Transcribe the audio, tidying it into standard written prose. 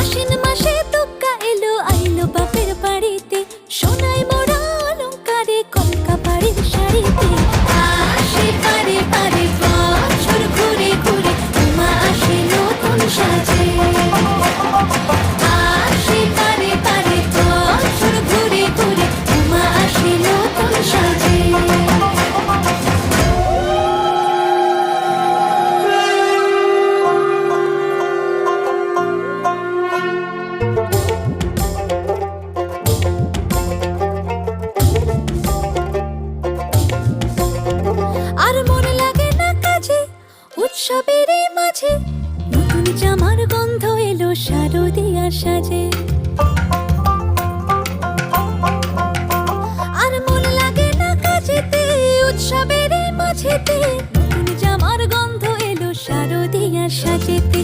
আশ্বিন মাসে তুক্কা এলো আইলো বাপের বাড়িতে, সোনায় মোড়া অলংকারে কলকা বাড়ির শাড়িতে। আসে পারে পারে বছর ঘুরে ঘুরে, উমা আসে নতুন সাজে। আসে পারে পারে বছর ঘুরে ঘুরে, উমা আসে নতুন সাজে। আর মন লাগে না কাজে উৎসবের এই মাঝে, নতুন জামার গন্ধ এলো শারদিয়ার সাজে। আর মন লাগে না কাজেতে উৎসবের এই মাঝেতে, নতুন জামার গন্ধ এলো শারদিয়ার সাজেতে।